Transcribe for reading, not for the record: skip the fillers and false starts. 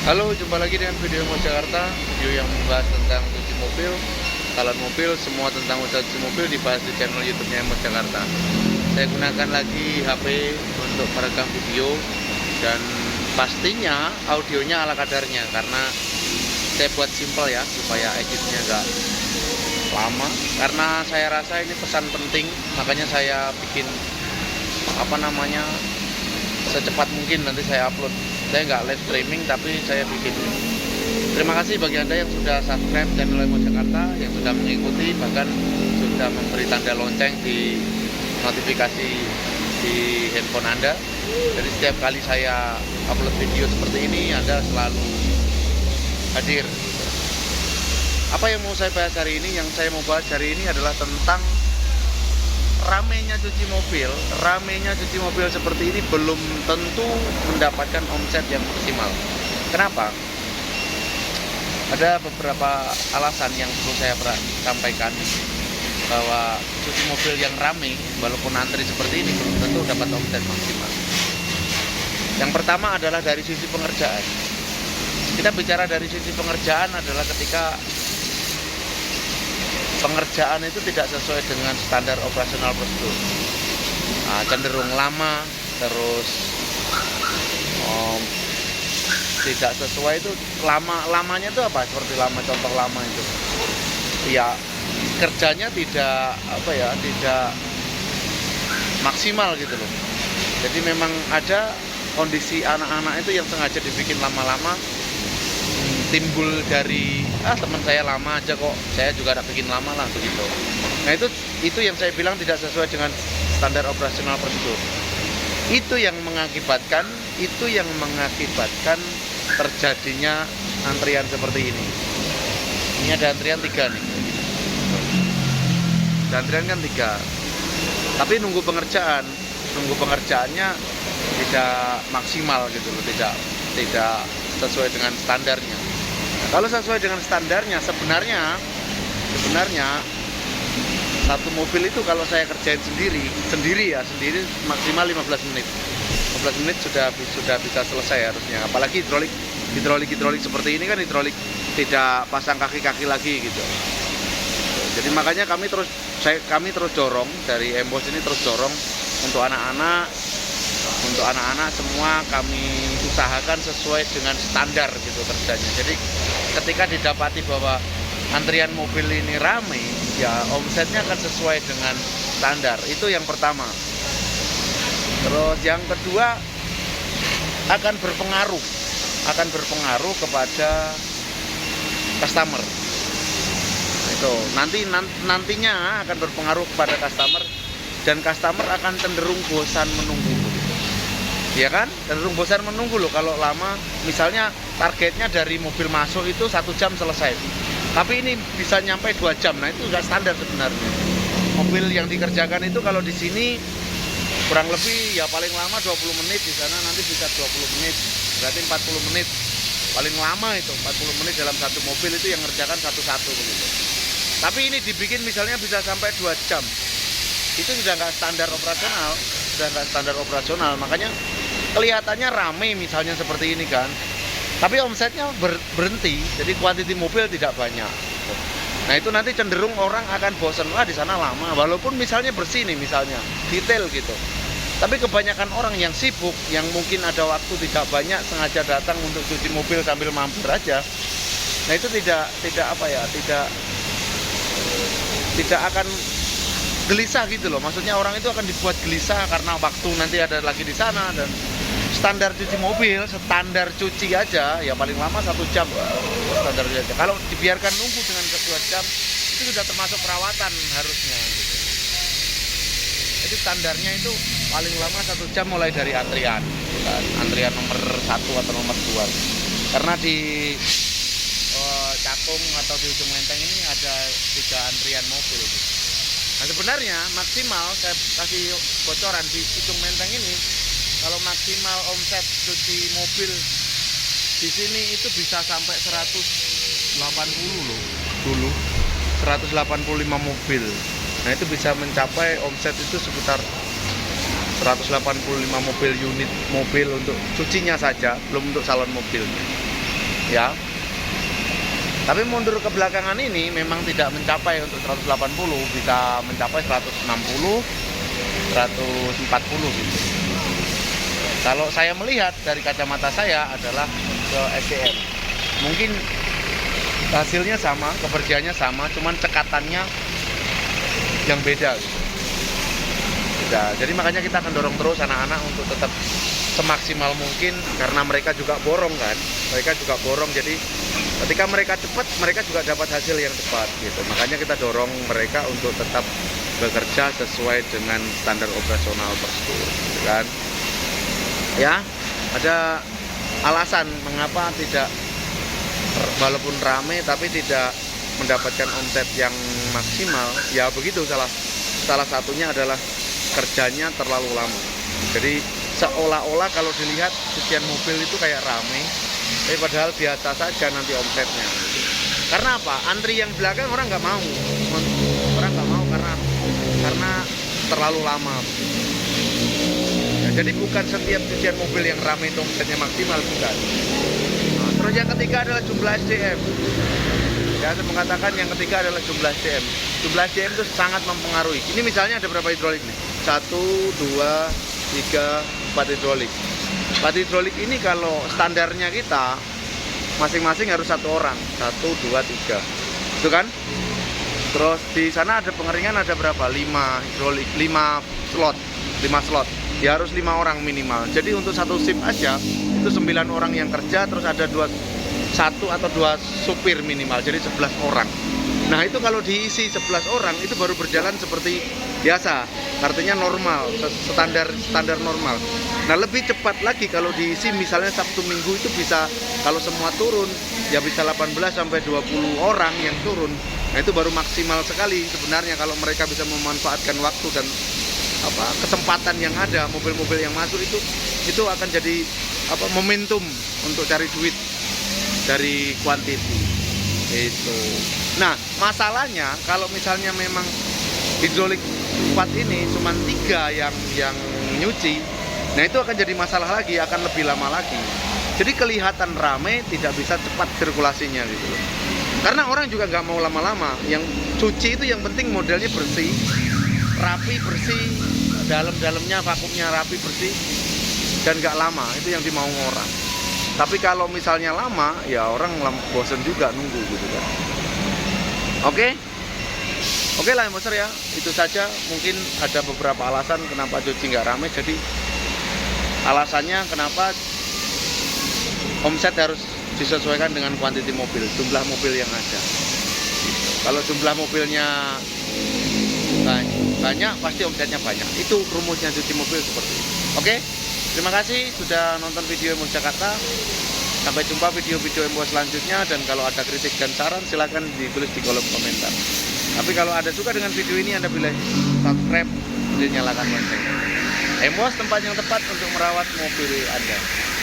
Halo, jumpa lagi dengan video Mo Jakarta, video yang membahas tentang cuci mobil, salon mobil, semua tentang usaha cuci mobil dibahas di channel YouTube-nya Mo Jakarta. Saya gunakan lagi HP untuk merekam video dan pastinya audionya ala kadarnya karena saya buat simple ya supaya editnya nggak lama. Karena saya rasa ini pesan penting, makanya saya bikin secepat mungkin nanti saya upload. Saya nggak live streaming tapi saya bikin. Terima kasih bagi Anda yang sudah subscribe channel Mo Jakarta, yang sudah mengikuti, bahkan sudah memberi tanda lonceng di notifikasi di handphone Anda. Jadi setiap kali saya upload video seperti ini, Anda selalu hadir. Apa yang mau saya bahas hari ini? Yang saya mau bahas hari ini adalah tentang ramenya cuci mobil. Ramenya cuci mobil seperti ini belum tentu mendapatkan omset yang maksimal. Kenapa? Ada beberapa alasan yang perlu saya sampaikan bahwa cuci mobil yang rame walaupun antri seperti ini belum tentu dapat omset maksimal. Yang pertama adalah dari sisi pengerjaan. Kita bicara dari sisi pengerjaan adalah ketika pengerjaan itu tidak sesuai dengan standar operasional prosedur, cenderung lama, terus tidak sesuai. Itu lamanya itu apa? Seperti contoh lama itu ya, kerjanya tidak tidak maksimal gitu loh. Jadi memang ada kondisi anak-anak itu yang sengaja dibikin lama-lama, timbul dari teman saya lama aja kok, saya juga ada bikin lama lah begitu. Nah itu yang saya bilang tidak sesuai dengan standar operasional prosedur. Itu yang mengakibatkan terjadinya antrian seperti ini. Ini ada antrian 3 nih. Ada antrian kan 3. Tapi nunggu pengerjaannya tidak maksimal gitu loh, tidak sesuai dengan standarnya. Kalau sesuai dengan standarnya, sebenarnya satu mobil itu kalau saya kerjain sendiri maksimal 15 menit. 15 menit sudah bisa selesai harusnya. Apalagi hidrolik seperti ini kan, hidrolik tidak pasang kaki-kaki lagi gitu. Jadi makanya kami terus dorong dari Embos ini, terus dorong untuk anak-anak semua kami usahakan sesuai dengan standar gitu kerjanya. Jadi ketika didapati bahwa antrian mobil ini ramai, ya omsetnya akan sesuai dengan standar. Itu yang pertama. Terus yang kedua akan berpengaruh kepada customer. Itu nantinya akan berpengaruh kepada customer, dan customer akan cenderung bosan menunggu. Ya kan, cenderung bosan menunggu loh kalau lama. Misalnya targetnya dari mobil masuk itu 1 jam selesai, tapi ini bisa nyampe 2 jam. Nah itu nggak standar sebenarnya. Mobil yang dikerjakan itu kalau di sini kurang lebih ya paling lama 20 menit, di sana nanti bisa 20 menit, berarti 40 menit paling lama. Itu 40 menit dalam satu mobil itu yang ngerjakan satu-satu begitu. Tapi ini dibikin misalnya bisa sampai 2 jam, itu sudah nggak standar operasional. Makanya kelihatannya rame misalnya seperti ini kan, tapi omsetnya berhenti. Jadi kuantiti mobil tidak banyak. Nah itu nanti cenderung orang akan bosan, di sana lama, walaupun misalnya bersih nih, misalnya detail gitu. Tapi kebanyakan orang yang sibuk, yang mungkin ada waktu tidak banyak, sengaja datang untuk cuci mobil sambil mampir aja. Nah itu tidak akan gelisah gitu loh. Maksudnya orang itu akan dibuat gelisah karena waktu nanti ada lagi di sana. Dan standar cuci mobil, standar cuci aja ya paling lama 1 jam standar cuci aja. Kalau dibiarkan nunggu dengan 2 jam, itu sudah termasuk perawatan harusnya gitu. Jadi standarnya itu paling lama 1 jam mulai dari antrian antrian nomor 1 atau nomor 2. Karena di Cakung atau di ujung Menteng ini ada 3 antrian mobil gitu. Nah sebenarnya maksimal, saya kasih bocoran, di ujung Menteng ini kalau maksimal omset cuci mobil di sini itu bisa sampai 180 loh dulu, 185 mobil. Nah itu bisa mencapai omset itu sekitar 185 unit mobil untuk cucinya saja, belum untuk salon mobilnya. ya. Tapi mundur ke belakangan ini memang tidak mencapai untuk 180, bisa mencapai 160, 140 gitu. Kalau saya melihat dari kacamata saya adalah ke SDM. Mungkin hasilnya sama, kebersihannya sama, cuman cekatannya yang beda gitu. Beda. Jadi makanya kita akan dorong terus anak-anak untuk tetap semaksimal mungkin, karena mereka juga borong kan. Mereka juga borong, jadi ketika mereka cepat, mereka juga dapat hasil yang cepat gitu. Makanya kita dorong mereka untuk tetap bekerja sesuai dengan standar operasional tersebut, gitu kan? Ya, ada alasan mengapa tidak, walaupun rame tapi tidak mendapatkan omset yang maksimal. Ya begitu, salah satunya adalah kerjanya terlalu lama. Jadi seolah-olah kalau dilihat cucian mobil itu kayak rame, tapi padahal biasa saja nanti omsetnya. Karena apa? Antri yang belakang orang nggak mau, karena terlalu lama. Ya, jadi bukan setiap cucian mobil yang ramai itu omsetnya maksimal, bukan. Nah, terus yang ketiga adalah jumlah SDM. Ya, saya mengatakan yang ketiga adalah jumlah SDM. Jumlah SDM itu sangat mempengaruhi. Ini misalnya ada berapa hidrolik nih? 1, 2, 3, 4 hidrolik. 4 hidrolik ini kalau standarnya kita masing-masing harus 1 orang, 1, 2, 3, itu kan? Terus di sana ada pengeringan, ada berapa? 5 hidrolik, 5 slot. Ya harus 5 orang minimal. Jadi untuk satu shift aja itu 9 orang yang kerja, terus ada 1 atau 2 supir minimal, jadi 11 orang. Nah itu kalau diisi 11 orang itu baru berjalan seperti biasa, artinya normal, standar normal. Nah lebih cepat lagi kalau diisi misalnya Sabtu Minggu itu bisa, kalau semua turun ya bisa 18 sampai 20 orang yang turun. Nah itu baru maksimal sekali sebenarnya kalau mereka bisa memanfaatkan waktu dan kesempatan yang ada, mobil-mobil yang masuk itu akan jadi momentum untuk cari duit dari quantity itu. Nah masalahnya kalau misalnya memang hidrolik 4 ini cuma 3 yang nyuci, nah itu akan jadi masalah lagi, akan lebih lama lagi. Jadi kelihatan rame, tidak bisa cepat sirkulasinya gitu loh. Karena orang juga nggak mau lama-lama. Yang cuci itu yang penting modelnya bersih, rapi, bersih, dalam-dalamnya vakumnya rapi, bersih, dan nggak lama. Itu yang dimau orang. Tapi kalau misalnya lama, ya orang bosen juga nunggu gitu kan. Oke lah Moser ya, itu saja. Mungkin ada beberapa alasan kenapa cuci nggak rame. Jadi alasannya kenapa omset harus disesuaikan dengan kuantiti mobil, jumlah mobil yang ada. Kalau jumlah mobilnya banyak, pasti omsetnya banyak. Itu rumusnya cuci mobil seperti itu. Oke, terima kasih sudah nonton video Emos Jakarta. Sampai jumpa video-video Emos selanjutnya. Dan kalau ada kritik dan saran silahkan ditulis di kolom komentar. Tapi kalau Anda suka dengan video ini, Anda boleh subscribe dan nyalakan lonceng. Emos, tempat yang tepat untuk merawat mobil Anda.